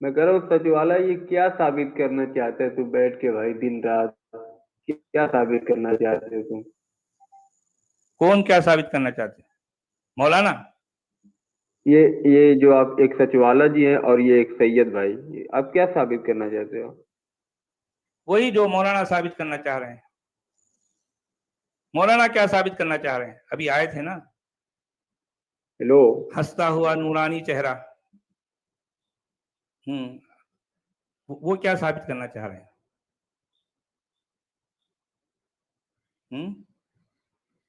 मैं कह रहा हूँ सचिवालय ये क्या साबित करना चाहते है तू बैठ के भाई दिन रात? क्या साबित करना चाहते हो तुम? कौन क्या साबित करना चाहते हैं? मौलाना? ये जो आप एक सचिवालय जी हैं और ये एक सैयद भाई, आप क्या साबित करना चाहते हो? वही जो मौलाना साबित करना चाह रहे हैं। मौलाना क्या साबित करना चाह रहे हैं? अभी आए थे ना, हेलो। हंसता हुआ नूरानी चेहरा। वो क्या साबित करना चाह रहे हैं?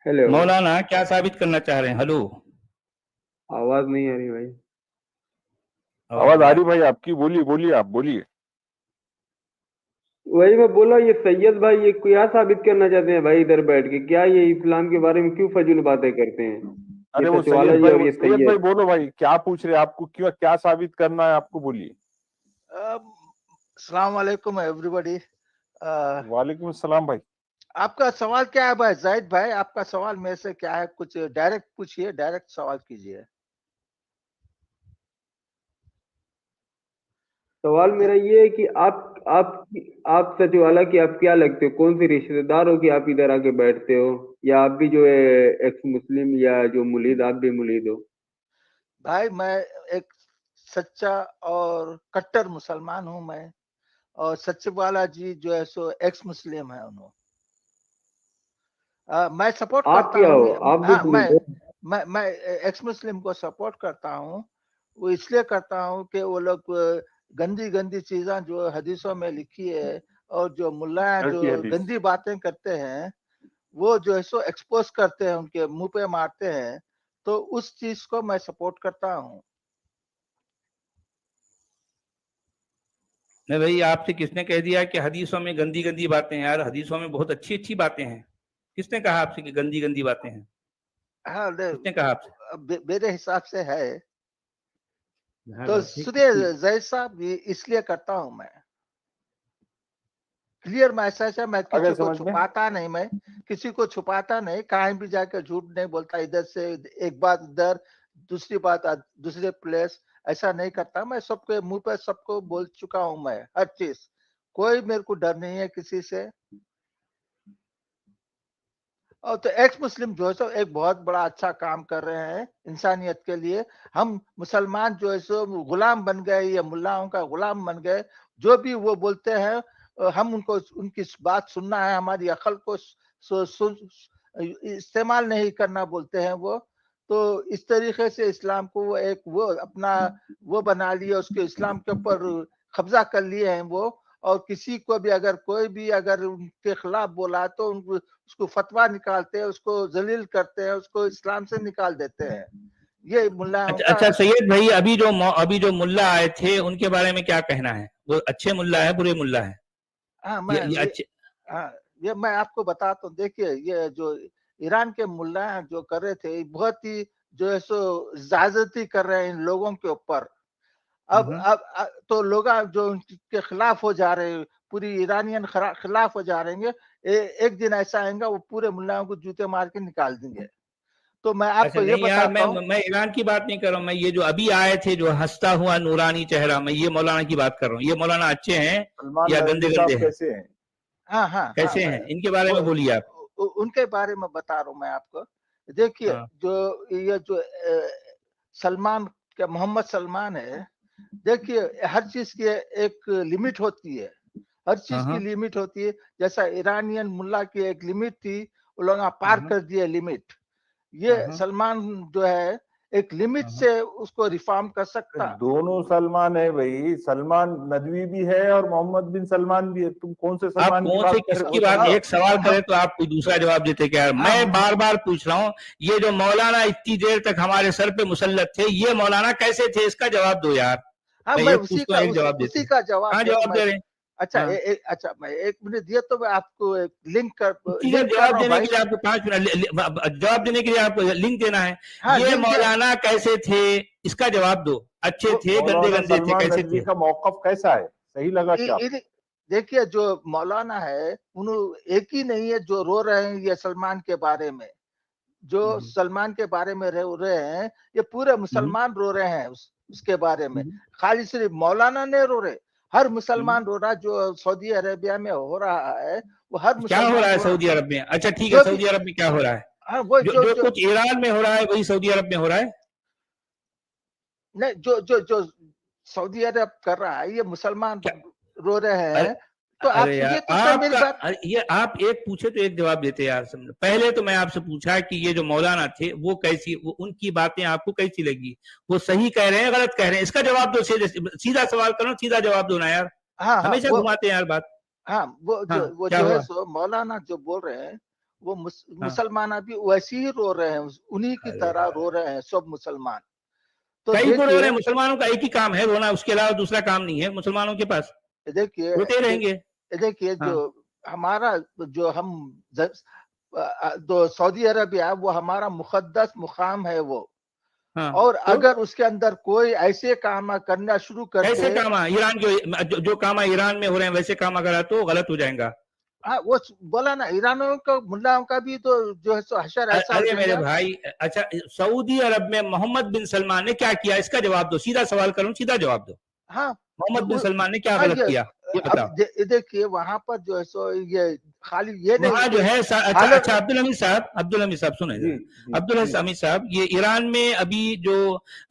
हेलो। मौलाना क्या साबित करना चाह रहे हैं? हेलो। आवाज नहीं आ रही भाई। आवाज आ रही भाई आपकी, बोलिए बोलिए, आप बोलिए। वही मैं बोला, ये सैयद भाई ये क्या साबित करना चाहते हैं भाई इधर बैठ के? क्या ये इस्लाम के बारे में क्यों फजूल बातें करते हैं? ये अरे वो सचिवालय जी और ये सैयद भाई सैयद। बोलो भाई, क्या पूछ रहे हैं? आपको क्यों, क्या साबित करना है आपको, बोलिए। अस्सलाम वालेकुम एवरीबॉडी। वालेकुम सलाम भाई। आपका सवाल क्या है भाई जाहिद भाई? आपका सवाल मेरे से क्या है? कुछ डायरेक्ट पूछिए, डायरेक्ट सवाल कीजिए। सवाल मेरा ये है कि आप सचिवालय की आप क्या लगते हो? कौन से रिश्तेदार हो कि आप इधर आके बैठते हो? या आप भी जो है एक्स मुस्लिम या जो मुलीद, आप भी मुलीद हो? भाई मैं एक सच्चा और कट्टर मुसलमान हूं मैं, और सचिवाला जी जो है सो एक्स मुस्लिम है उन्होंने। मैं सपोर्ट आप करता क्या हो? हूँ। आप भी हाँ, मुलीद हो? मैं एक्स मुस्लिम को सपोर्ट करता हूँ। वो इसलिए करता हूँ कि वो लोग गंदी गंदी चीजें जो हदीसों में लिखी है और जो मुल्ला जो गलती हदीस। गंदी बातें करते हैं वो जो है सो एक्सपोज करते हैं, उनके मुंह पे मारते हैं। तो उस चीज को मैं सपोर्ट करता हूँ। नहीं भाई, आपसे किसने कह दिया कि हदीसों में गंदी गंदी बातें हैं? यार हदीसों में बहुत अच्छी अच्छी बातें हैं। किसने कहा आपसे कि गंदी गंदी बातें हैं? हाँ, किसने कहा आपसे? मेरे हिसाब से है। हाँ, तो ठीक सुनिए ठीक। जैद साहब, इसलिए करता हूँ मैं। क्लियर मैसेज है, मैं किसी अगर को समझ में। छुपाता नहीं, मैं किसी को छुपाता नहीं, कहीं भी जाकर झूठ नहीं बोलता। इधर से एक बात इधर, दूसरी बात दूसरे प्लेस, ऐसा नहीं करता। मैं सबके मुंह पे सबको बोल चुका हूं मैं, हर चीज। कोई मेरे को डर नहीं है किसी से। और तो एक्स मुस्लिम जो है सो एक बहुत बड़ा अच्छा काम कर रहे हैं इंसानियत के लिए। हम मुसलमान जो है सो गुलाम बन गए, या मुल्लाओं का गुलाम बन गए। जो भी वो बोलते हैं हम उनको, उनकी बात सुनना है, हमारी अकल को इस्तेमाल नहीं करना बोलते हैं वो। तो इस तरीके से इस्लाम को वो एक वो अपना वो बना लिया, उसके इस्लाम के ऊपर कब्जा कर लिए हैं वो। और किसी को भी अगर कोई भी अगर उनके खिलाफ बोला तो उसको फतवा निकालते हैं, उसको जलील करते हैं, उसको इस्लाम से निकाल देते हैं। ये मुल्लाओं अच्छा का। अच्छा, सैयद भाई, अभी जो मुल्ला आए थे उनके बारे में क्या कहना है? वो अच्छे मुल्ला है, बुरे मुल्ला है? हाँ, ये अच्छे। हाँ, ये मैं आपको बताता हूँ। देखिए, ये जो ईरान के मुल्ला हैं जो कर रहे थे, बहुत ही जो है सो ज्यादती कर रहे हैं इन लोगों के ऊपर। अब तो लोग जो उनके खिलाफ हो जा रहे हैं, पूरी ईरानियन खिलाफ हो जा रहे हैं। एक दिन ऐसा आएगा वो पूरे मुल्लाओं को जूते मार के निकाल देंगे। तो मैं अच्छा आपको ये नहीं यार, बताता हूँ। मैं ईरान की बात नहीं कर रहा हूँ। मैं ये जो अभी आए थे, जो हंसता हुआ नूरानी चेहरा, मैं ये मौलाना की बात कर रहा हूँ। ये मौलाना अच्छे हैं सलमान या नदवी गंदे साहब गंदे हैं? कैसे हैं? हाँ हाँ हाँ, कैसे मैं हैं इनके बारे में बोलिए आप। उनके बारे में बता रहा हूँ मैं आपको। देखिए, हाँ जो ये जो सलमान क्या मोहम्मद सलमान है। देखिए, हर चीज की एक लिमिट होती है, हर चीज की हाँ लिमिट होती है। जैसा ईरानियन मुल्ला की एक लिमिट थी, वो लोग पार हाँ कर दिए लिमिट। ये हाँ सलमान जो है एक लिमिट हाँ। से उसको रिफॉर्म कर सकता। दोनों सलमान है भाई, सलमान नदवी भी है और मोहम्मद बिन सलमान भी है। तुम कौन से आप सलमान की कौन से बात कर रहे किसकी हो? बात? हाँ, एक सवाल हम करें तो आप कोई दूसरा जवाब देते क्या यार? मैं हाँ बार बार पूछ रहा हूँ, ये जो मौलाना इतनी देर तक हमारे सर पे मुसल्लत थे, ये मौलाना कैसे थे? इसका जवाब दो यार। हाँ, मैं मैं एक पूछता हूँ, एक जवाब देते उसी हैं। का जवाब कहाँ दे रहा हूँ जवाब मैं। दे रहे हैं? अच्छा, हाँ, अच्छा, मैं 1 मिनट दिया तो मैं आपको एक इतनी देर लिंक कर जवाब रहा हूँ देने भाई। के लिए आपको 5 मिनट जवाब देने के लिए आपको लिंक देना है? हाँ, ये लिंक दे। मौलाना कैसे थे? इसका जवाब दो। अच्छे वो थे, गंदे मौलाना गंदे थे, सलमान कैसे नदवी थे? का मौकफ कैसा है, सही लगा क्या? देखिए, जो मौलाना है एक ही नहीं है जो रो रहे हैं ये सलमान के बारे में। जो हम्म, सलमान के बारे में रो रहे हैं, ये पूरे हम्म, मुसलमान रो रहे हैं। उसके बारे में। खाली सिर्फ मौलाना नहीं रो रहे, हर मुसलमान रो रहा। जो सऊदी अरेबिया में हो रहा है वो हर क्या मुसलमान हो रहा है रो सऊदी अरब में? अच्छा ठीक है, जो सऊदी भी अरब में क्या हो रहा है? हाँ वो जो कुछ ईरान में हो रहा है वही सऊदी अरब में हो रहा है? नहीं, जो सऊदी अरब कर रहा है ये मुसलमान क्या? रो रहे अरे हैं। तो आप अरे यार, सुनिए तो सही मेरी बात। ये आप एक पूछे तो एक जवाब देते यार। समझो, पहले तो मैं आपसे पूछा कि ये जो मौलाना थे वो कैसी, वो उनकी बातें आपको कैसी लगी? वो सही कह रहे हैं गलत कह रहे हैं? इसका जवाब दो, सीधा सवाल करो, सीधा जवाब दो ना यार। हाँ हमेशा घुमाते हैं यार बात। हाँ हाँ, वो क्या जो है हुआ? सो मौलाना जो बोल रहे हैं वो हाँ, मुसलमान अभी वैसे ही रो रहे हैं, उन्हीं की अरे तरह यार, रो रहे हैं सब मुसलमान। तो कई को रो रहे देखिए हैं। मुसलमानों का एक ही काम है रोना, उसके अलावा दूसरा काम नहीं है मुसलमानों के पास, देखिए रोते रहेंगे। देखिए हाँ, जो हमारा जो हम जो सऊदी अरबिया वो हमारा मुकद्दस मुकाम है वो। हाँ, और तो अगर उसके अंदर कोई ऐसे काम करना शुरू कैसे करते, काम ईरान जो काम ईरान में हो रहे हैं वैसे काम अगर तो गलत हो जाएगा। हाँ वो बोला ना, ईरानियों का मुल्लाओं का भी तो जो है सो हशर ऐसा हो अरे मेरे जाएगा। भाई, अच्छा सऊदी अरब में मोहम्मद बिन सलमान ने क्या किया? इसका जवाब दो, सीधा सवाल करूं, सीधा जवाब दो। हाँ मोहम्मद बिन सलमान ने क्या हाँ गलत किया, ये अब बताओ। देखिए वहां पर जो है सो ये खाली ये नहीं वहां जो है अच्छा हालत। अच्छा, अब्दुल हमीद साहब सुने जी जरा। जी अब्दुल जी हमीद साहब, ये ईरान में अभी जो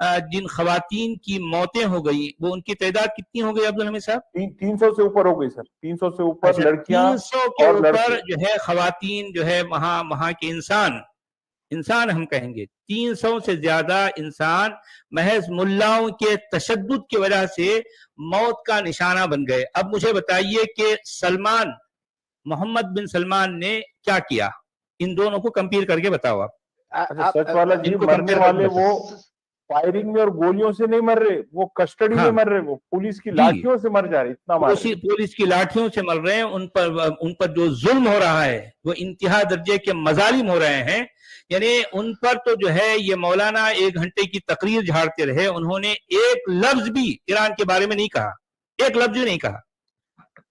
जिन खवातीन की मौतें हो गई वो उनकी तादाद कितनी हो गई अब्दुल हमीद साहब? 300 से ऊपर हो गई सर, 300 से ऊपर अच्छा, लड़कियां 300 के और ऊपर लड़के। जो है खवातीन जो है वहां वहां के इंसान हम कहेंगे 300 से ज्यादा इंसान महज मुल्लाओं के तशद्दुद की वजह से मौत का निशाना बन गए। अब मुझे बताइए कि मोहम्मद बिन सलमान ने क्या किया? इन दोनों को कंपेयर करके बताओ आप। अच्छा सच वाला जी, इनको मरने कंपेयर वाले करके वो बताओ। फायरिंग में और गोलियों से नहीं मर रहे, वो कस्टडी में हाँ मर रहे, वो पुलिस की जी, लाठियों से मर जा रहे, इतना मार रहे। पुलिस की लाठियों से मर रहे हैं। उन पर जो जुल्म हो रहा है वो इंतहा दर्जे के मजालिम हो रहे हैं। यानी उन पर तो जो है ये मौलाना 1 घंटे की तकरीर झाड़ते रहे, उन्होंने एक लफ्ज भी ईरान के बारे में नहीं कहा, एक लफ्ज भी नहीं कहा।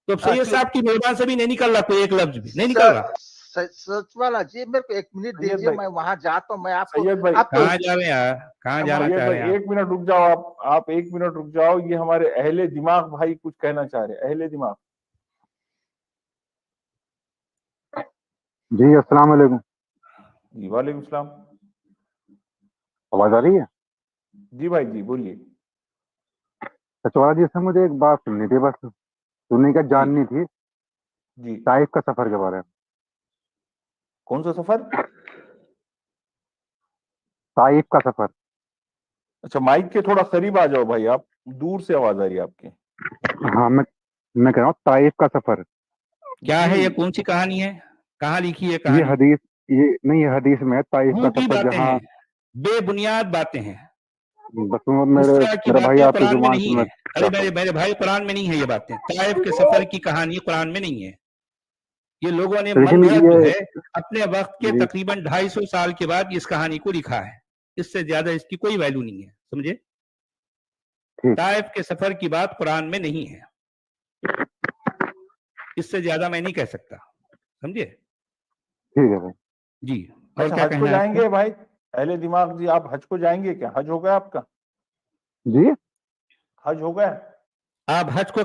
तो अब सैयद साहब की मेहरबान से भी नहीं निकल रहा, कोई एक लफ्ज भी नहीं निकल रहा। सच वाला जी, मेरे को 1 मिनट सैयद दीजिए, भाई, मैं वहां जाता हूँ। मैं सैयद भाई, आपको कहाँ जा रहे हैं यार, कहाँ जाना सैयद चाह भाई रहे हैं आप? 1 मिनट रुक जाओ। आप 1 मिनट रुक जाओ, ये हमारे अहले दिमाग भाई कुछ कहना चाह रहे हैं, अहले दिमाग। जी अस्सलाम वालेकुम। जी वालेकुम सलाम। आवाज आ रही है? जी भाई जी बोलिए। सचवाला जी से मुझे एक बात सुननी थी, बस सुननी क्या, जी जाननी थी जी। ताइफ का सफर के बारे में। कौन सा सफर? ताइफ का सफर। अच्छा माइक के थोड़ा करीब आ जाओ भाई, आप दूर से आवाज आ रही है आपकी। हाँ, मैं कह रहा हूँ ताइफ का सफर। क्या है, ये जी कौन सी कहानी है? कहाँ लिखी है ये कहानी? हदीस, ये नहीं, ये हदीस में है ताइफ का झूठी सफर, बातें जहाँ हैं, बेबुनियाद बातें हैं। बस वो इस मेरे तरह की मेरा भाई बातें आपकी कुरान में जुबान नहीं से है। मैं अरे चाहता हूँ। मेरे भाई, कुरान में नहीं है ये बातें। ताइफ के सफर की कहानी कुरान में नहीं है। ये लोगों ने तो मन लेकिन गढ़ंत जो ये है अपने वक्त के जी तकरीबन 250 साल के बाद इस कहानी को लिखा है। इससे ज्यादा इसकी कोई वैल्यू नहीं है, समझे? ठीक ताइफ के सफर की बात कुरान में नहीं है, इससे ज्यादा मैं नहीं कह सकता, समझे? ठीक है भाई। जी, और अच्छा क्या हज को कहना है आपको? जाएंगे भाई? अहले दिमाग जी, आप हज को जाएंगे क्या? हज हो गया आपका? जी हज हो गया? आप हज पर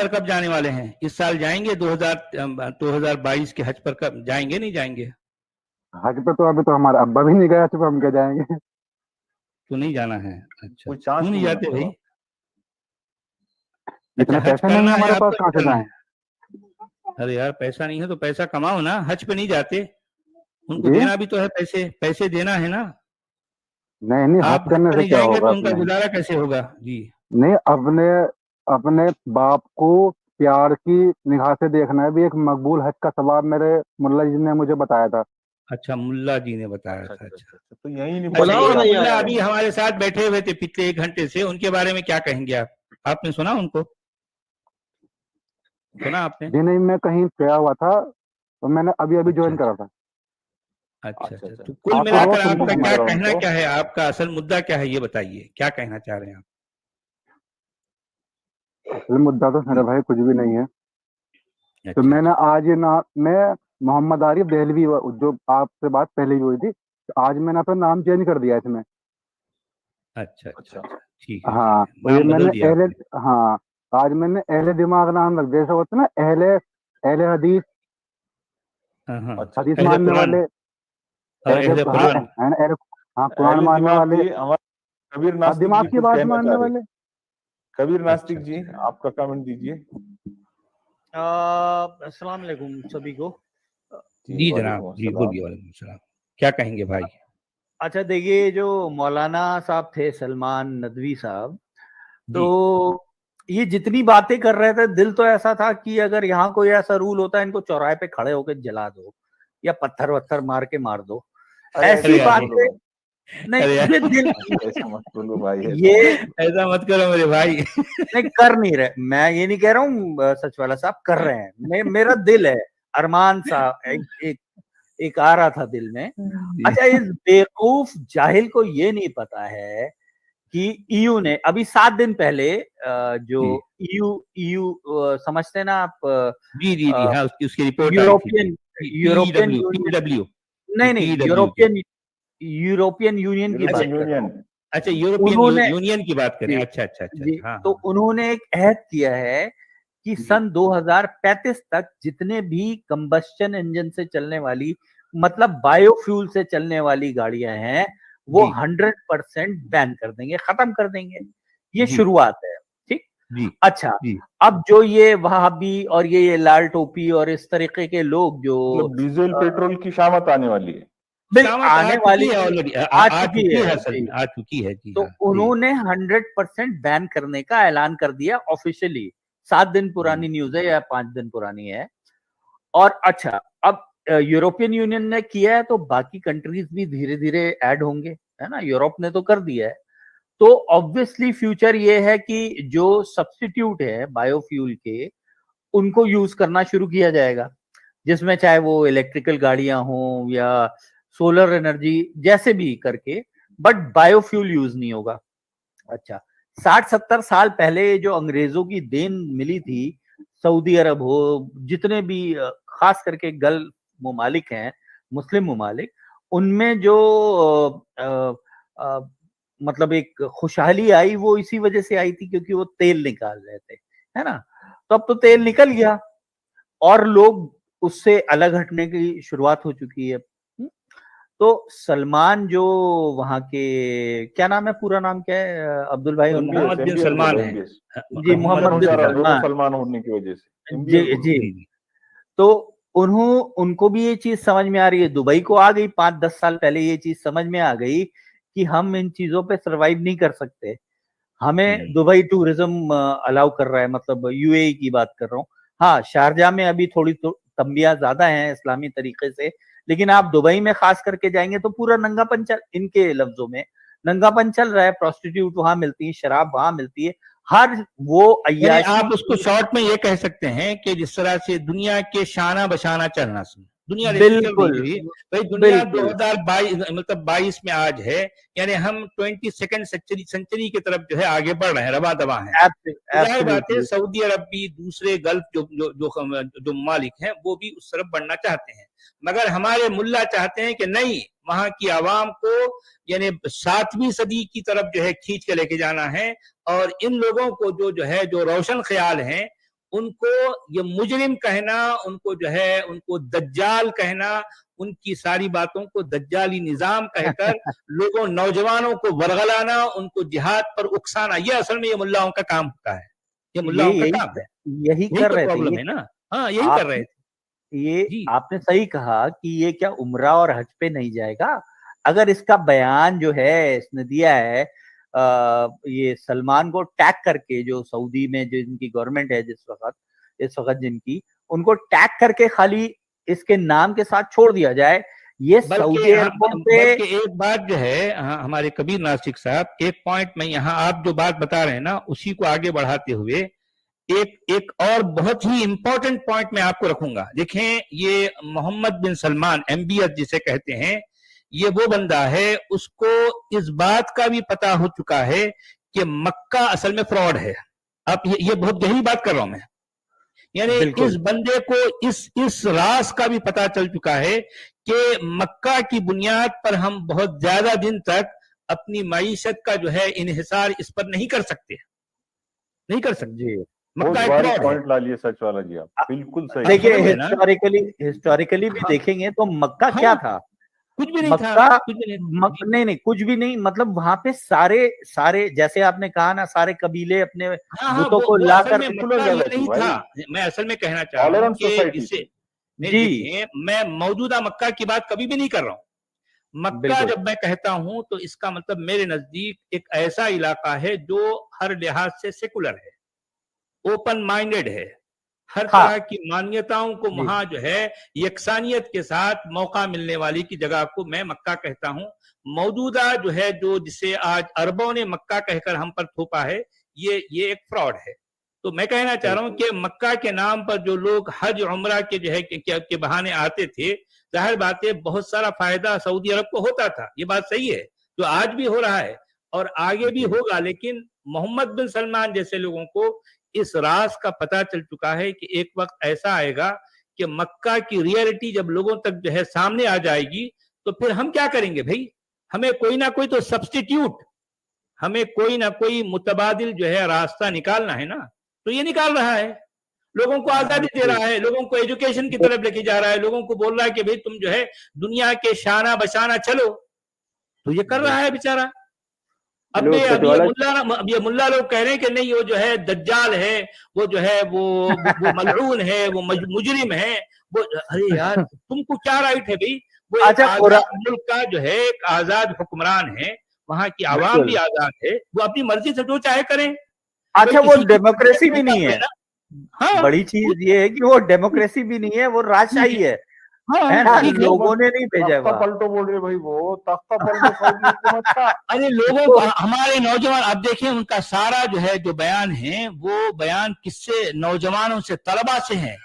कब जाने वाले हैं? इस साल जाएंगे? 2022 के हज पर कब जाएंगे? नहीं जाएंगे हज पे तो अभी तो हमारा अब्बा भी नहीं गया, तो हम क्या जाएंगे। तो नहीं जाना है? अच्छा, कोई चांस क्यों नहीं नहीं है जाते मतलब भाई? आप? अच्छा, इतने हज पैसे नहीं करना है है हमारे पास, आपको, कहाँ नहीं से करना जाएं। है? अरे यार, पैसा नहीं है तो पैसा कमाओ ना। हज पे नहीं जाते, उनको जी देना भी तो है, पैसे पैसे देना है ना। नहीं नहीं, हज आप हज करने पे से नहीं क्या जाएंगे होगा तो उनका अपने। गुजारा कैसे होगा जी? नहीं, अपने अपने बाप को प्यार की निगाह से देखना है भी, एक मकबूल हज का सवाब मेरे मुल्ला जी ने मुझे बताया था। अच्छा, मुल्ला जी ने बताया अच्छा था। अच्छा अच्छा अच्छा अच्छा, तो यही अच्छा, निपट एक गए आप मुल्ला हज अभी में। हमारे साथ बैठे हुए थे पिछले 1 घंटे से, उनके बारे में क्या कहेंगे आप? आपने सुना उनको? सुना आपने? जी नहीं, मैं कहीं गया हुआ था, तो मैंने अभी अभी अच्छा ज्वाइन करा अच्छा था। अच्छा अच्छा अच्छा, अच्छा। तो कुल आपको रोज मिलाकर सुनता आपका हूँ क्या मगर कहना उनको क्या है? आपका असल मुद्दा क्या है, ये बताइए, क्या कहना चाह रहे हैं आप? असल मुद्दा तो मेरा भाई कुछ भी नहीं है। तो अच्छा मैंने अच्छा आज ये ना, मैं मोहम्मद आरिफ दहलवी, जो आपसे बात पहले ही हुई थी, तो आज मैंने अपना नाम चेंज कर दिया इसमें। अच्छा अच्छा अच्छा। ठीक है, हाँ ठीक है, तो ये नाम बदल मैंने दिया अहले, आपने। हाँ आज मैंने अहले दिमाग नाम रख दिया, ऐसा होता है ना, अहले अहले हदीस, हाँ हाँ, अच्छा हदीस अच्छा। अहले मानने कुरान वाले, और अहले, अहले हाँ कुरान। हाँ कुरान अहले मानने दिमाग वाले, जी हमारे कबीर हाँ नास्तिक दिमाग जी की कुछ बात कहना मानने चाह रहे। वाले। कबीर नास्तिक अच्छा जी, अच्छा आपका कमेंट दीजिए। अस्सलाम वालेकुम सभी को। जी जी जनाब, वालेकुम जी अस्सलाम। बोलिए, वालेकुम सलाम। क्या कहेंगे भाई? अच्छा देखिए, जो मौलाना साहब थे सलमान नदवी साहब, तो जी ये जितनी बातें कर रहे थे, दिल तो ऐसा था कि अगर यहाँ कोई ऐसा रूल होता है, इनको चौराहे पे खड़े होकर जला दो या पत्थर वत्थर मार के मार दो। अरे ऐसी ऐसा मत अरे बोलो बातें भाई, नहीं, अरे ये दिल ऐसा मत बोलो भाई, ऐसा ये मत बोलो। ऐसा मत करो मेरे भाई। नहीं कर नहीं रहे। मैं ये नहीं कह रहा हूँ सच वाला साहब कर रहे हैं। मेरा दिल है, अरमान साहब एक आ रहा था दिल में। जी अच्छा, इस बेवकूफ जाहिल को ये नहीं पता है कि ईयू ने अभी 7 दिन पहले जो जी ईयू समझते हैं ना आप, जी जी जी, हाँ उसकी उसकी रिपोर्ट आई थी। European European PW union, PW नहीं नहीं, पीडब्ल्यू की। यूरोपियन यूनियन की बात यूरोपियन कर रहा यूनियन। हूँ। अच्छा, यूरोपियन उन्होंने यूनियन की बात करें। जी अच्छा अच्छा अच्छा जी, अच्छा, हाँ तो हाँ उन्होंने एक अहद किया है कि जी सन 2035 तक जितने भी कंबस्शन इंजन से चलने वाली, मतलब बायोफ्यूल से चलने वाली गाड़ियां हैं, वो जी 100% बैन कर देंगे, खत्म कर देंगे। ये जी शुरुआत है, ठीक। जी अच्छा, जी। अब जो ये वहाबी और ये लाल टोपी और इस तरीके के लोग जो मतलब डीजल पेट्रोल की शामत आने वाली है। शामत आ आने चुकी वाली है, की ऑलरेडी आ आ चुकी चुकी है है, असल जी। में आ चुकी है। जी तो हाँ जी उन्होंने 100% बैन करने का ऐलान कर दिया ऑफिशियली। 7 दिन पुरानी न्यूज है या 5 दिन पुरानी है। और अच्छा, अब यूरोपियन यूनियन ने किया है तो बाकी कंट्रीज भी धीरे धीरे ऐड होंगे, है ना। यूरोप ने तो कर दिया है, तो ऑब्वियसली फ्यूचर ये है कि जो सब्स्टिट्यूट है बायोफ्यूल के, उनको यूज करना शुरू किया जाएगा, जिसमें चाहे वो इलेक्ट्रिकल गाड़ियां हों या सोलर एनर्जी, जैसे भी करके, बट बायोफ्यूल यूज नहीं होगा। अच्छा, 60-70 साल पहले जो अंग्रेजों की देन मिली थी, सऊदी अरब हो, जितने भी खास करके गल्फ ममालिक हैं, मुस्लिम ममालिक, उनमें जो अ, अ, अ, मतलब एक खुशहाली आई, वो इसी वजह से आई थी क्योंकि वो तेल निकाल रहे थे, है ना। तो अब तो तेल निकल गया और लोग उससे अलग हटने की शुरुआत हो चुकी है। तो सलमान जो वहाँ के, क्या नाम है, पूरा नाम क्या है अब्दुल भाई उनका? मोहम्मद बिन एमबीएस बोलो, सलमान है। एमबीएस। जी, मोहम्मद कंफ्यूजन मोहम्मद हो बिन बिन जा रहा सलमान। होगा सलमान। सलमान होने की वजह से, जी एमबीएस बोलो। जी, जी जी तो उनको भी ये चीज समझ में आ रही है। दुबई को आ गई 5-10 साल पहले ये चीज समझ में आ गई कि हम इन चीजों पे सरवाइव नहीं कर सकते। हमें दुबई टूरिज्म अलाउ कर रहा है, मतलब यूएई की बात कर रहा हूँ। हाँ, शारजाह में अभी थोड़ी तो तंबियां ज्यादा हैं इस्लामी तरीके से, लेकिन आप दुबई में खास करके जाएंगे तो पूरा नंगापन चल, इनके लफ्जों में नंगापन चल रहा है। प्रोस्टिट्यूट वहां मिलती है, शराब वहां मिलती है, हर वो यानी अय्याशी। आप उसको शॉर्ट में ये कह सकते हैं कि जिस तरह से दुनिया के शाना बशाना चलना, सुन दुनिया जैसी चल रही बिल्कुल थी भाई, दुनिया बिल्कुल 2022 मतलब 22 में आज है, यानी हम 22nd सेंचुरी की तरफ जो है आगे बढ़ रहे हैं, रवा दवा है। तो जाहिर बात है एब्सोल्युटली सऊदी अरब भी, दूसरे गल्फ जो मालिक हैं वो भी उस तरफ बढ़ना चाहते हैं, मगर हमारे मुल्ला चाहते हैं कि नहीं, वहां की आवाम को यानी 7वीं सदी की तरफ जो है खींच के लेके जाना है। और इन लोगों को जो है जो रोशन ख्याल हैं, उनको ये मुजरिम कहना, उनको जो है उनको दज्जाल कहना, उनकी सारी बातों को दज्जाली निजाम कहकर लोगों नौजवानों को वरगलाना, उनको जिहाद पर उकसाना, ये असल में ये मुल्लाओं का काम होता है, ये ये मुल्लाओं का यही काम है। यही यही कर तो रहे थे प्रॉब्लम ये। है ना। हाँ, यही कर आप रहे थे ये जी आपने सही कहा कि ये क्या उम्रा और हज पे नहीं जाएगा। अगर इसका बयान जो है इसने दिया है, ये सलमान को टैग करके, जो सऊदी में जो इनकी गवर्नमेंट है इस वक्त जिनकी, उनको टैग करके खाली इसके नाम के साथ छोड़ दिया जाए, ये बल्कि सऊदी एयरपोर्ट पे। बल्कि एक बात जो है, हमारे कबीर नासिक साहब, एक पॉइंट में यहाँ आप जो बात बता रहे हैं ना, उसी को आगे बढ़ाते हुए एक एक और बहुत ही इंपॉर्टेंट पॉइंट मैं आपको रखूंगा। देखें, ये मोहम्मद बिन सलमान, एमबीएस जिसे कहते हैं, ये वो बंदा है, उसको इस बात का भी पता हो चुका है कि मक्का असल में फ्रॉड है। अब ये बहुत गहरी बात कर रहा हूं मैं, यानी इस बिल्कुल बंदे को इस राज का भी पता चल चुका है कि मक्का की बुनियाद पर हम बहुत ज्यादा दिन तक अपनी माईशत का जो है इन्हिसार इस पर नहीं कर सकते, नहीं कर सकते। जी बहुत मक्का एक बारीक फ्रॉड है। पॉइंट ला लिए सच वाला जी, आप बिल्कुल सही। देखिए समझ गए ना? हिस्टोरिकली भी हाँ। देखेंगे तो मक्का हाँ। क्या था? कुछ भी नहीं था, मक्का कुछ भी नहीं था। नहीं कुछ भी नहीं, मतलब वहां पे सारे जैसे आपने कहा ना, सारे कबीले अपने हाँ, बुतों को वो असल लाकर में सेकुलर मक्का ये जगह थी नहीं भाई, था। मैं असल में कहना चाह रहा हूँ टॉलरेंट कि सोसाइटी इसे थी। नहीं, जी। देखिए मैं मौजूदा मक्का की बात कभी भी नहीं कर रहा हूँ। मक्का बिल्कुल। जब मैं कहता हूँ तो इसका मतलब मेरे नजदीक एक ऐसा इलाका है जो हर लिहाज से सेकुलर है, ओपन माइंडेड है, हर हाँ। तरह की मान्यताओं को जी। वहां जो है यकसानियत के साथ मौका मिलने वाली की जगह को मैं मक्का कहता हूं। मौजूदा जो है, जो जिसे आज अरबों ने मक्का कहकर हम पर थोपा है, ये एक फ्रॉड है। तो मैं कहना चाह रहा हूं कि मक्का के नाम पर जो लोग हज उम्रा के जो है के बहाने आते थे, जाहिर बात है बहुत सारा फायदा सऊदी अरब को होता था, ये बात सही है, जो आज भी हो रहा है और आगे भी होगा। लेकिन मोहम्मद बिन सलमान जैसे लोगों को इस राज का पता चल चुका है कि एक वक्त ऐसा आएगा कि मक्का की रियलिटी जब लोगों तक जो है सामने आ जाएगी, तो फिर हम क्या करेंगे भाई? हमें कोई ना कोई तो सब्स्टिट्यूट, हमें कोई ना कोई मुतबादिल जो है रास्ता निकालना है ना। तो ये निकाल रहा है, लोगों को आजादी दे रहा है, लोगों को एजुकेशन की तरफ लेके जा रहा है, लोगों को बोल रहा है कि भाई तुम जो है दुनिया के शाना बशाना चलो। तो ये कर रहा है बेचारा। अब हेलो ये मुल्ला लोग कह रहे हैं कि नहीं, वो जो है दज्जाल है, वो जो है वो मलऊन है, वो मुजरिम है। वो अरे यार तुमको क्या राइट है भाई? वो एक अच्छा, आजाद मुल्क का जो है एक आजाद हुक्मरान है, वहां की आवाम भी बिल्कुल। आजाद है, वो अपनी मर्जी से जो चाहे करें। अच्छा, कोई वो किसी की डेमोक्रेसी भी नहीं है। हाँ, बड़ी चीज ये है कि वो डेमोक्रेसी भी नहीं है, वो राजशाही है ना? ठीक है। लोगों ने नहीं भेजा तख्ता वहाँ। पलटो बोल रहे भाई, वो तख्ता पलटो सऊदी हुकूमत का। अरे लोगों को, हमारे नौजवान, आप देखें उनका सारा जो है जो बयान है, वो बयान किससे? नौजवानों से, तलबा से है,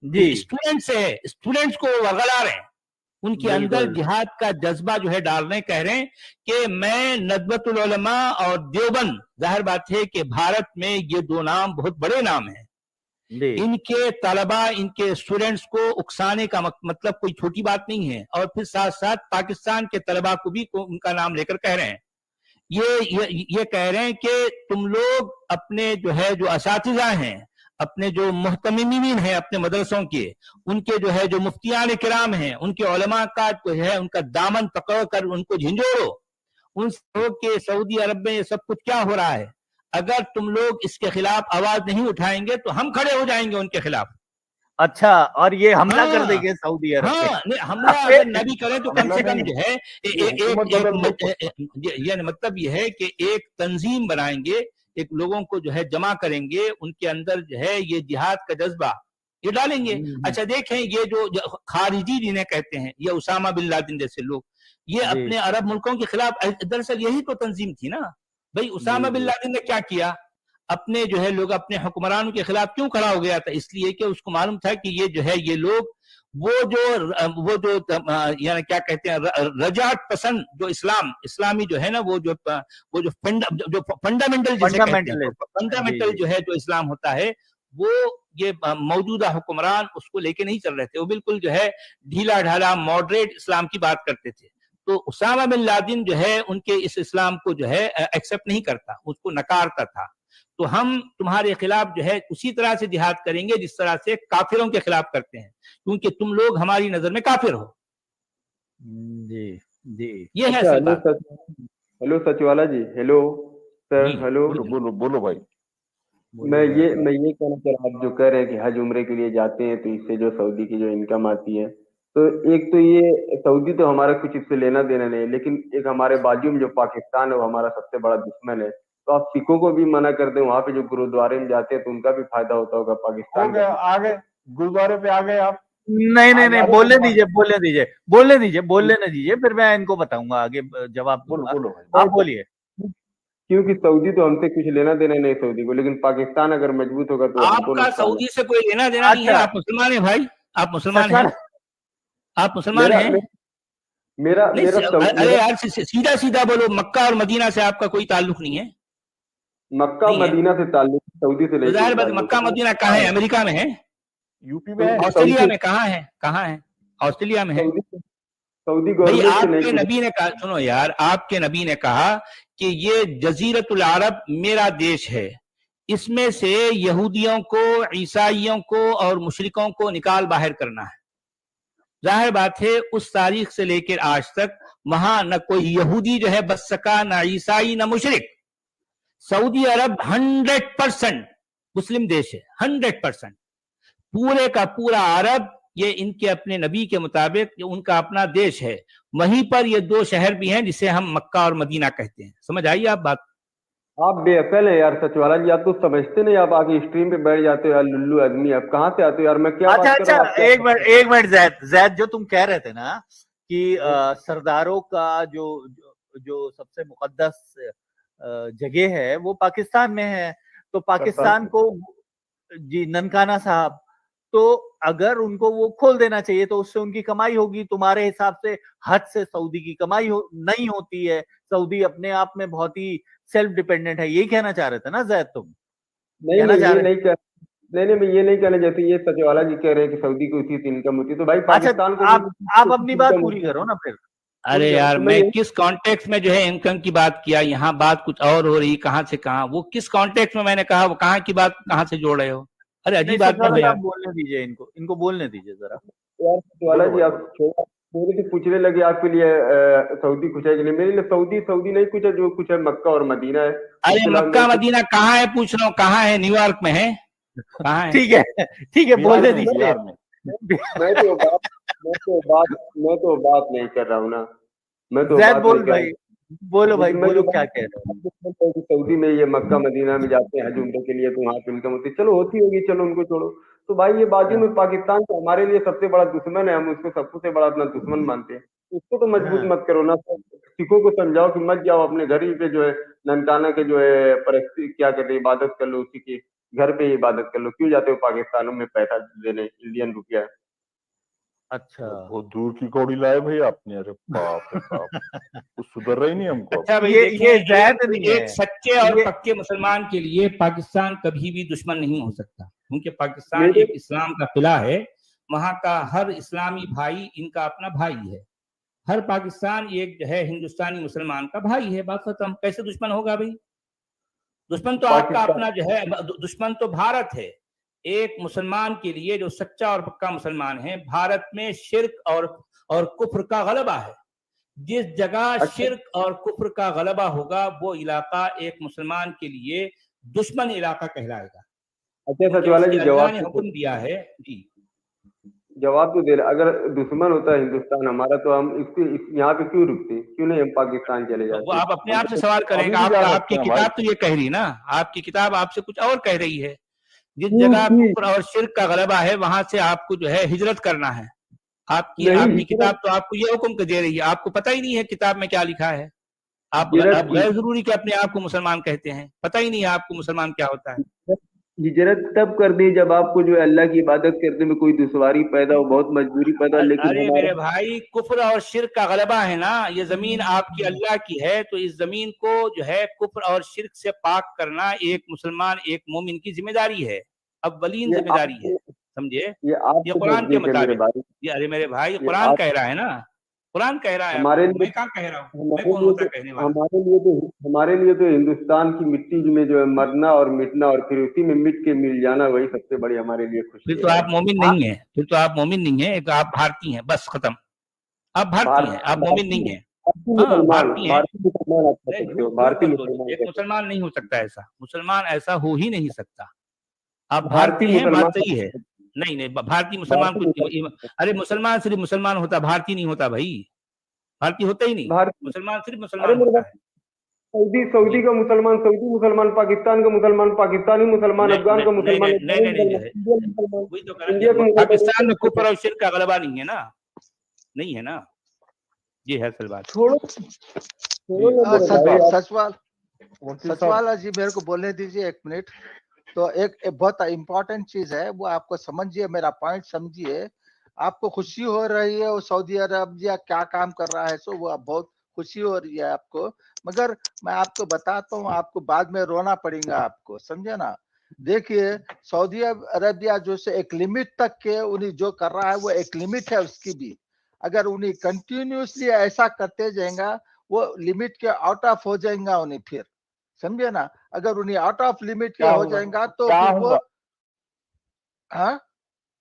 जी। स्टूडेंट से है। स्टूडेंट्स को वो वगला रहे हैं, उनके अंदर बिल्कुल। जिहाद का जज्बा जो है डाल रहे हैं, कह रहे हैं कि मैं नदवतुल उलमा और देवबंद, जाहिर बात है कि भारत में ये दो नाम बहुत बड़े नाम हैं, जी। इनके तलबा, इनके स्टूडेंट्स को उकसाने का मतलब कोई छोटी बात नहीं है। और फिर साथ साथ पाकिस्तान के तलबा को भी उनका नाम लेकर कह रहे हैं, ये कह रहे हैं कि तुम लोग अपने जो है जो असातिज़ा हैं, अपने जो मुहतमिमीन हैं अपने मदरसों के, उनके जो है जो मुफ्तियान किराम हैं, उनके उलमा का जो है उनका दामन पकड़ कर उनको झिंझोड़ो, उन के सऊदी अरब में ये सब कुछ क्या हो रहा है। अगर तुम लोग इसके खिलाफ आवाज नहीं उठाएंगे तो हम खड़े हो जाएंगे उनके खिलाफ। अच्छा, और ये हमला कर हाँ, देंगे सऊदी अरब पे? हाँ, नहीं, हमला अगर न भी करें तो कम से कम जो है ये मतलब ये है कि एक तंजीम बनाएंगे, एक लोगों को जो है जमा करेंगे, उनके अंदर जो है ये जिहाद का जज्बा ये डालेंगे। अच्छा देखें, ये जो खारिजी जिन्हें कहते हैं, ये उसामा बिन लादेन जैसे लोग, ये अपने अरब मुल्कों के खिलाफ, दरअसल यही तो तंजीम थी ना भाई। उसामा बिन लादेन ने क्या किया? अपने जो है लोग अपने हुक्मरानों के खिलाफ क्यों खड़ा हो गया था? इसलिए कि उसको मालूम था कि ये जो है ये लोग वो जो यानी क्या कहते हैं, रजात पसंद जो इस्लामी जो है ना, वो जो फंडामेंटल जिसे कहते हैं, फंडामेंटल जो है जो इस्लाम होता है, वो ये मौजूदा हुक्मरान उसको लेके नहीं चल रहे थे। वो बिल्कुल जो है ढीला ढाला मॉडरेट इस्लाम की बात करते थे। तो उसामा बिन लादेन जो है उनके इस इस्लाम को जो है एक्सेप्ट नहीं करता, उसको नकारता था। तो हम तुम्हारे खिलाफ जो है उसी तरह से जिहाद करेंगे जिस तरह से काफिरों के खिलाफ करते हैं, क्योंकि तुम लोग हमारी नजर में काफिर हो। जी जी, ये है असल बात। हेलो सचिवाला जी, हेलो सर, हेलो। बोलो भाई। मैं ये कहना चाह रहा हूँ, आप जो कह रहे हैं कि हज उम्रे के लिए जाते हैं तो इससे जो सऊदी की जो इनकम आती है, तो एक तो ये सऊदी तो हमारा कुछ इससे लेना देना नहीं है, लेकिन एक हमारे बाजू में जो पाकिस्तान है वो हमारा सबसे बड़ा दुश्मन है। तो आप सिखों को भी मना कर दें, वहां पे जो गुरुद्वारे में जाते हैं तो उनका भी फायदा होता होगा पाकिस्तान का। आगे गुरुद्वारे पे आ गए आप? नहीं, बोलने दीजिए, फिर मैं इनको बताऊंगा आगे जवाब दूंगा। बोलो आप बोलिए। क्योंकि सऊदी तो हमसे कुछ लेना देना नहीं सऊदी को, लेकिन पाकिस्तान अगर मजबूत होगा तो हमको आपका नुकसान है। सऊदी से कोई लेना देना नहीं है। आप मुसलमान हैं भाई, आप मुसलमान हैं, आप मुसलमान हैं। अरे यार सीधा सीधा बोलो, मक्का और मदीना से आपका कोई ताल्लुक नहीं है? मक्का मदीना से ताल्लुक, सऊदी से जाहिर बात, मक्का मदीना कहाँ है? अमेरिका में है? यूपी में है? ऑस्ट्रेलिया में कहाँ है? ऑस्ट्रेलिया में है? सऊदी भाई गवर्नमेंट से आपके नहीं कुछ। नबी ने कहा, सुनो यार, आपके नबी ने कहा कि ये जजीरतुल अरब मेरा देश है, इसमें से यहूदियों को, ईसाइयों को और मुशरिकों को निकाल बाहर करना है। जाहिर बात है उस तारीख से लेकर आज तक वहां न कोई यहूदी जो है बच सका, न ईसाई, न मुशरिक। सऊदी अरब 100% मुस्लिम देश है, 100%। पूरे का पूरा अरब ये इनके अपने नबी के मुताबिक ये उनका अपना देश है। वहीं पर ये दो शहर भी हैं जिसे हम मक्का और मदीना कहते हैं। समझ आई आप बात? आप बेअकल है यार सचवाला जी, आप तो समझते नहीं, आप आके स्ट्रीम पे बैठ जाते हो यार लुल्लू आदमी। आप कहाँ से आते हो यार? मैं क्या अच्छा बात कर रहा हूँ, आप अच्छा, क्या एक मिनट जैद, जो तुम कह रहे थे ना कि सरदारों का जो सबसे मुकद्दस जगह है वो पाकिस्तान में है, तो पाकिस्तान को जी ननकाना साहब, तो अगर उनको वो खोल देना चाहिए तो उससे उनकी कमाई होगी। तुम्हारे हिसाब से हद से सऊदी की कमाई नहीं होती है। सऊदी अपने आप में बहुत ही सेल्फ डिपेंडेंट है, यही कहना चाह रहे थे ना जैद तुम? नहीं कहना नहीं चाह ये रहे नहीं कह नहीं मैं ये नहीं कहना चाहती। ये सचवाला जी कह रहे हैं कि सऊदी को उचित इनकम होती है, तो भाई अच्छा, पाकिस्तान को आप अपनी बात इनकम पूरी होती है। करो ना फिर। अरे यार, तो मैं किस कॉन्टेक्स्ट में जो है इनकम की बात किया, यहाँ बात कुछ और हो रही, कहाँ से कहाँ, वो किस कॉन्टेक्स्ट में मैंने कहा, वो कहाँ की बात कहाँ से जोड़ रहे हो? अरे नहीं अजीब आदमी हो सचवाला यार। साहब बोलने दीजिए, इनको बोलने दीजिए जरा। यार सचवाला बोलो जी, भाई, आप छोड़ा मेरे से पूछने लगे आपके लिए सऊदी कुछ है कि नहीं। मेरे लिए सऊदी सऊदी नहीं कुछ है, जो कुछ है मक्का और मदीना है। अरे इसके अलावा मक्का मेरे मदीना कहाँ है पूछ रहा हूँ, कहाँ है? न्यूयॉर्क में है? कहाँ है? ठीक है ठीक है, बिहार बोलने में, दीजिए। बिहार में। मैं तो बात मैं तो बात नहीं कर रहा हूँ ना। मैं तो जैद बात नहीं बोल कर भाई, बोलो भाई, लेकिन मैं जो बोलो क्या बात कह रहे हो। कि सऊदी में ये मक्का मदीना में जाते हैं हज उम्रे के लिए, तो वहाँ पे इनकम होती है। चलो होती होगी, चलो उनको छोड़ो। तो भाई ये बाजू हाँ, में पाकिस्तान तो हमारे लिए सबसे बड़ा दुश्मन है, हम उसको सबसे बड़ा अपना दुश्मन मानते हैं। उसको तो मजबूत हाँ। मत करो ना। सिखों को समझाओ कि मत जाओ अपने घर ही पे जो है ननकाना के जो है परस्ती क्या कहते हैं, इबादत कर लो, उसी के घर पे ही इबादत कर लो। क्यों जाते हो पाकिस्तानों में पैसा देने, इंडियन रुपया? अच्छा बहुत दूर की कौड़ी लाए भाई आपने, अरे बाप रे बाप, कुछ सुधर रही नहीं हमको अब। अच्छा भाई ये देखिए, जैद नहीं है एक सच्चे और ये। पक्के मुसलमान के लिए पाकिस्तान कभी भी दुश्मन नहीं हो सकता, क्योंकि पाकिस्तान मेरे एक इस्लाम का किला है। वहां का हर इस्लामी भाई इनका अपना भाई है। हर पाकिस्तान एक जो है हिंदुस्तानी मुसलमान का भाई है। बात खत्म। कैसे दुश्मन होगा भाई? दुश्मन तो आपका पाकिस्तान अपना जो है, दुश्मन तो भारत है। एक मुसलमान के लिए जो सच्चा और पक्का मुसलमान है, भारत में शिर्क और कुफ्र का गलबा है। जिस जगह अच्छा शिर्क और कुफ्र का गलबा होगा वो इलाका एक मुसलमान के लिए दुश्मन इलाका कहलाएगा, अच्छा क्योंकि सचवाला उसके जी, अल्लाह ने हुक्म दिया है जी। जवाब तो दे रहे। अगर दुश्मन होता है हिंदुस्तान हमारा, तो हम यहाँ पे क्यों रुकते? क्यों नहीं हम पाकिस्तान चले वो जाते? आप अपने हम आप से तो सवाल अभी करेंगे। भी जा सकते आपकी हैं भाई। किताब तो ये कह रही ना, आपकी किताब आपसे कुछ और कह रही है। जिस क्यों जगह की कुफ्र और शिर्क का गलबा है वहां से आपको जो है हिजरत करना है। आपकी नहीं आपकी हिजरत? किताब तो आपको ये हुक्म दे रही है, आपको पता ही नहीं है किताब में क्या लिखा है। हिजरत आप गैर जरूरी के अपने आप को मुसलमान कहते हैं, पता ही नहीं है आपको मुसलमान क्या होता है। हिजरत तब कर दी जब आपको जो है अल्लाह की इबादत करने में कोई दुश्वारी पैदा हो, बहुत मजबूरी पैदा हो। लेकिन अरे हमारा मेरे भाई, कुफ्र और शिर्क का गलबा है ना। ये जमीन आपकी अल्लाह की है, तो इस जमीन को जो है कुफ्र और शिर्क से पाक करना एक मुसलमान, एक मोमिन की जिम्मेदारी है, अव्वलीन ये जिम्मेदारी है। आपके समझे? ये ये आपके कुरान के नजदीक है मेरे मुताबिक। भाई। ये अरे मेरे भाई, ये ये कुरान आप कह रहा है ना। कुरान कह रहा है हमारे आपको, लिए मैं कहाँ कह रहा हूँ? मैं हमारे कौन लिए होता तो कहने वाला? हमारे लिए तो हिंदुस्तान की मिट्टी में जो है मरना और मिटना और फिर उसी में मिट के मिल जाना, वही सबसे बड़ी हमारे लिए खुशी फिर है तो भाई। आप मोमिन नहीं है, फिर तो आप मोमिन नहीं है, आप भारतीय हैं, बस खत्म। आप भारतीय हैं, आप मोमिन नहीं है। हाँ, भारतीय हैं। भारतीय मुसलमान आप कह अरे सकते हो, झूठ भारतीय मत बोलो, मुसलमान एक कह सकते मुसलमान नहीं हो सकता ऐसा। मुसलमान ऐसा हो ही नहीं सकता। आप हो। भारतीय भारतीय हैं, बात मुसलमान सही है। नहीं नहीं, भारतीय मुसलमान भारतीय कुछ मुसलमान अरे मुसलमान सिर्फ मुसलमान होता, भारतीय नहीं होता भाई। भारतीय होता ही नहीं। भारतीय मुसलमान सिर्फ अरे मुसलमान मेरे होता भाई, है सऊदी सऊदी जी। का मुसलमान सऊदी मुसलमान, पाकिस्तान का मुसलमान पाकिस्तानी मुसलमान, नहीं अफगान नहीं का नहीं मुसलमान, नहीं नहीं अफगानी नहीं नहीं, मुसलमान, इंडियन मुसलमान, वही तो कह रहा इंडिया हूँ, का मुसलमान, पाकिस्तान इंडियन में कुफ्र मुसलमान। और शिर्क का गलबा नहीं है ना। नहीं है ना, ये है असल बात। छोड़ो छोड़ो ना मेरे वकील भाई साहब, आप। वकील साहब, सचवाला जी मेरे को बोलने दीजिए एक मिनट। तो एक बहुत इंपॉर्टेंट चीज है, वो आपको समझिए, मेरा पॉइंट समझिए। आपको खुशी हो रही है वो सऊदी अरब या क्या काम कर रहा है, सो वो बहुत खुशी हो रही है आपको। मगर मैं आपको बताता हूँ, आपको बाद में रोना पड़ेगा आपको, समझे ना। देखिए सऊदी अरबिया जो से एक लिमिट तक के उन्हें जो कर रहा है, वो एक लिमिट है उसकी भी। अगर उन्हें कंटिन्यूसली ऐसा करते जाएगा, वो लिमिट के आउट ऑफ हो जाएगा उन्हें, फिर समझे ना। अगर उन्हें आउट ऑफ लिमिट के क्या हो होगा? जाएगा तो क्या फिर वो, होगा? हाँ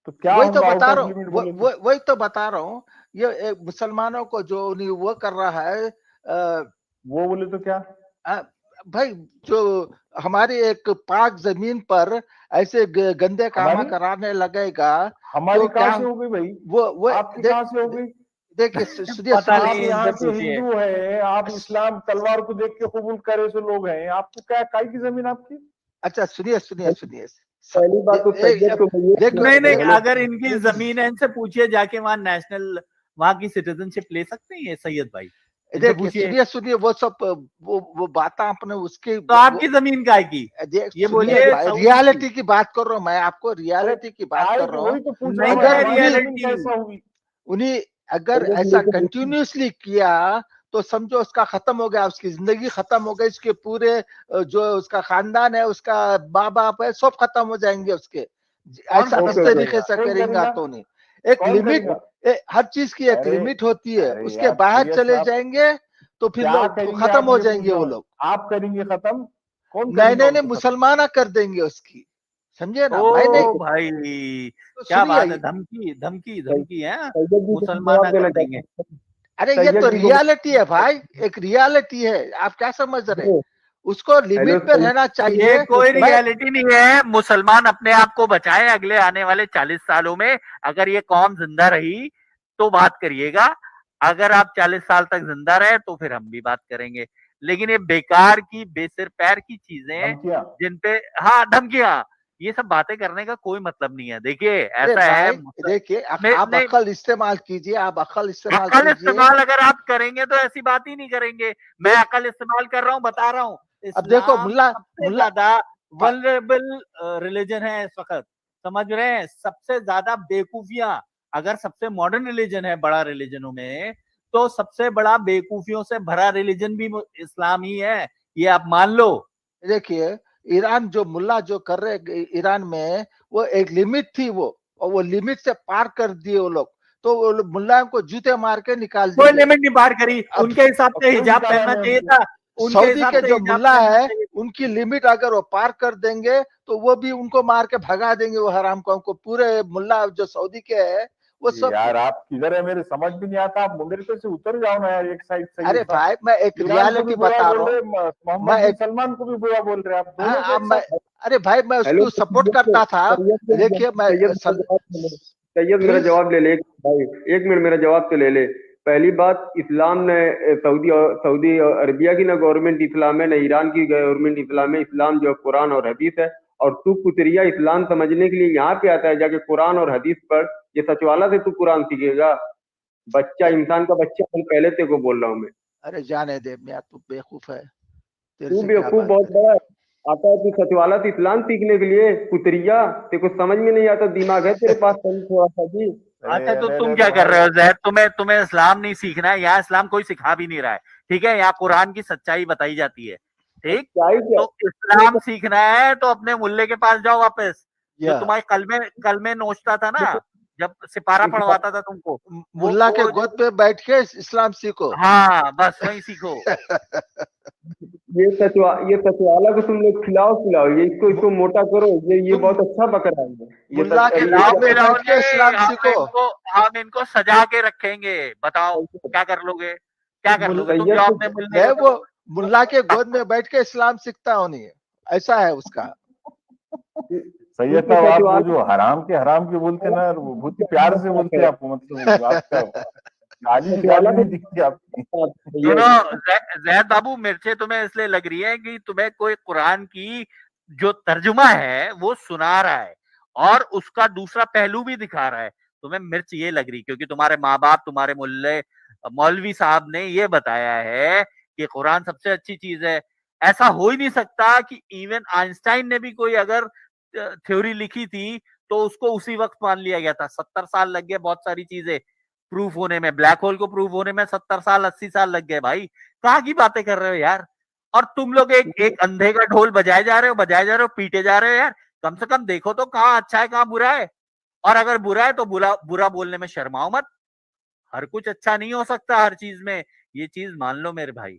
तो क्या वही तो होगा बता आउट रहा ऑफ हूँ, लिमिट बोले तो? वही तो बता रहा हूँ। ये एक मुसलमानों को जो उन्हें वो कर रहा है, वो बोले तो क्या? भाई जो हमारी एक पाक जमीन पर ऐसे गंदे काम हमारी कराने लगेगा हमारी तो क्या कहाँ से हो गई भाई? वो आपकी कहाँ से हो गई? देखिए सुनिए पता आप नहीं, सुनिए, यहाँ इनसे के पूछिए। हिंदू हैं, आप इस्लाम तलवार को देख के कबूल करे से लोग हैं, आपको क्या काय की जमीन आपकी? अच्छा सुनिए सुनिए सुनिए, पहली बात तो सैयद को देखो नहीं नहीं, हेलो, अगर इनकी जमीन है इनसे पूछिए, जाके वहां नेशनल, वहां की सिटीजनशिप ले सकते हैं ये सैयद भाई, इनसे देखिए पूछिए। सुनिए सुनिए, वो सब वो बातें आपने उसके तो आपकी जमीन काय की? ये सुनिए बोलिए भाई, सऊदी रियलिटी की बात कर रहा हूँ मैं, आपको अरे रियलिटी की बात काय कर की, रहा हूँ। वही तो पूछ नहीं रहा हूँ, अगर है हमारी उन्हीं जमीन कैसा हुई? उन्हीं अगर सैयद ऐसा मेरे को कंटिन्यूसली किया तो समझो उसका खत्म हो गया, उसकी जिंदगी खत्म हो गई, उसके पूरे जो उसका खानदान है, उसका माँ बाप है, सब खत्म हो जाएंगे उसके। कौन ऐसा खत्म इस ओके ओके तरीके से कौन करेगा करेगा? तो नहीं, एक कौन लिमिट, करेगा? हर चीज की एक अरे लिमिट होती है, अरे उसके यार बाहर सैयद चले साहब, जाएंगे तो फिर क्या लोग करेंगे खत्म आप हो ये पूछ जाएंगे रहा वो हूँ। लोग। आप करेंगे खत्म? कौन नहीं करेगा नहीं नहीं, उसको खत्म? मुसलमान कर देंगे उसकी, समझे ना भाई। नहीं ओ भाई, तो क्या बात है, सुनिए, धमकी धमकी सैयद धमकी है, जी को मुसलमान जवाब देना कर देंगे। चाहता हूँ। अरे ये तो सैयद जी को रियलिटी है भाई, एक रियलिटी है, आप क्या समझ रहे हैं। हेलो उसको लिमिट पे सैयद, रहना ये चाहिए। कोई मैं रियलिटी नहीं है। मुसलमान अपने आप को बचाए अगले आने वाले 40 सालों में। अगर ये कौम जिंदा रही तो बात करिएगा, अगर आप 40 साल तक जिंदा रहे तो फिर हम भी बात करेंगे। लेकिन ये बेकार की बेसिर पैर की चीजें धमकियां? जिनपे, हाँ धमकियां, ये सब बातें करने का कोई मतलब नहीं है। देखिए अरे ऐसा है, भाई देखिए, आप नहीं, अक्ल इस्तेमाल कीजिए, आप अक्ल इस्तेमाल अकल कीजिए। इस्तेमाल अगर आप करेंगे तो ऐसी बात ही नहीं करेंगे। मैं अकल इस्तेमाल कर रहा हूं, बता रहा हूं। अब देखो इस्लाम मुल्ला सबसे मुल्ला ज्यादा वल्नरेबल रिलीजन है इस वक्त, समझ रहे हैं? सबसे ज्यादा बेवकूफियां, अगर सबसे मॉडर्न रिलीजन है बड़ा रिलीजनों में, तो सबसे बड़ा बेवकूफियों से भरा रिलीजन भी इस्लाम ही है, ये आप मान लो। देखिए, ईरान जो मुल्ला जो कर रहे ईरान में, वो एक लिमिट थी वो, और वो लिमिट से पार कर दिए वो लोग, तो वो मुल्ला को जूते मार के निकाल कोई दिए। लिमिट नहीं पार करी, अब उनके हिसाब से कोई हिजाब निकाला पहनना नहीं चाहिए उनको। था, उनके सऊदी हिसाब के से जो हिजाब मुल्ला पहनना है, चाहिए। उनकी लिमिट अगर वो पार कर देंगे तो वो भी उनको मार के भगा देंगे, वो हराम को पूरे मुल्ला जो सऊदी के है वो सब। यार आप किधर है, मेरे समझ भी नहीं आता। आप मुंबई पे से उतर जाओ ना यार, एक साइड सैयद अरे साहब। भाई मैं एक ईरान को भी रियलिटी बुरा बता बोल रहा हूँ, रहे, मोहम्मद मैं बिन एक, सलमान को भी बुरा बोल रहे, आप हाँ दोनों को अब एक मैं, साथ। अरे भाई मैं हेलो उसको सपोर्ट करता था। देखिए मैं सैयद मेरा प्लीज, जवाब ले ले भाई, एक मिनट मेरा जवाब तो ले ले। पहली बात, इस्लाम ने सऊदी अरबिया की ना गवर्नमेंट इस्लाम है, ना ईरान की गवर्नमेंट इस्लाम है। इस्लाम जो कुरान और हदीस है, और तू कुतरिया इस्लाम समझने के लिए यहाँ पे आता है, जाके कुरान और हदीस पढ़। ये सचवाला से तू कुरान सीखेगा? बच्चा, इंसान का बच्चा, पहले तेरे को बोल रहा हूँ मैं। अरे जाने दे मियां, तू बेवकूफ है, तेरे तू से क्या बेवकूफ बात बहुत करें। बड़ा है। आता है तू सचवाला से इस्लाम सीखने के लिए? कुतरिया, तेरे को समझ में नहीं आता? दिमाग है तेरे पास थोड़ा सा जी? अरे अच्छा, तो अरे तुम अरे क्या अरे कर भाई, रहे हो जैद? तुम्हें इस्लाम नहीं सीखना है, यहाँ इस्लाम कोई सिखा भी नहीं रहा है, ठीक है? यहाँ कुरान की सच्चाई बताई जाती है, ठीक? क्या ही क्या? तो इस्लाम सीखना है तो अपने मुल्ले के पास जाओ वापस, जो या तुम्हारे कल में नोचता था ना, जब सिपारा पढ़वाता था तुमको, मुल्ला के वो गोद पे बैठ के इस्लाम सीखो। हाँ बस वही सीखो। ये सचवाला को तुम लोग खिलाओ, ये इसको मोटा करो। ये तुम बहुत अच्छा बकरा है ये मुल्ला के ये खिलाओ गोद में पिलाओ बैठ के नहीं, इस्लाम सीखो। हम इनको सजा के रखेंगे, बताओ क्या कर लोगे? क्या कर लोगे तुम जो सैयद अपने मुल्ले मैं वो को? मुल्ला के गोद में बैठ के इस्लाम सीखता हूँ, नहीं ऐसा है उसका। सैयद तो साहब, आप वो सचवाला जो हराम के बोलते ना, वो बहुत ही प्यार से बोलते हैं आपको, मतलब आपका गाली सचवाला नहीं दिखती आपकी। सुनो जैद बाबू, मिर्चे तुम्हें इसलिए लग रही है कि तुम्हें कोई कुरान की जो तर्जुमा है वो सुना रहा है और उसका दूसरा पहलू भी दिखा रहा है, तुम्हें मिर्च ये लग रही क्योंकि तुम्हारे माँ बाप, तुम्हारे मुल्ले मौलवी साहब ने ये बताया है कि कुरान सबसे अच्छी चीज है। ऐसा हो ही नहीं सकता कि इवन आइंस्टाइन ने भी कोई अगर थ्योरी लिखी थी तो उसको उसी वक्त मान लिया गया था। 70 साल लग गए बहुत सारी चीजें प्रूफ होने में, ब्लैक होल को प्रूफ होने में 70 साल 80 साल लग गए भाई। कहाँ की बातें कर रहे हो यार? और तुम लोग एक अंधे का ढोल बजाए जा रहे हो, पीटे जा रहे हो यार। कम से कम देखो तो कहाँ अच्छा है कहाँ बुरा है, और अगर बुरा है तो बुरा बोलने में शर्माओ मत। हर कुछ अच्छा नहीं हो सकता हर चीज में, ये चीज मान लो मेरे भाई।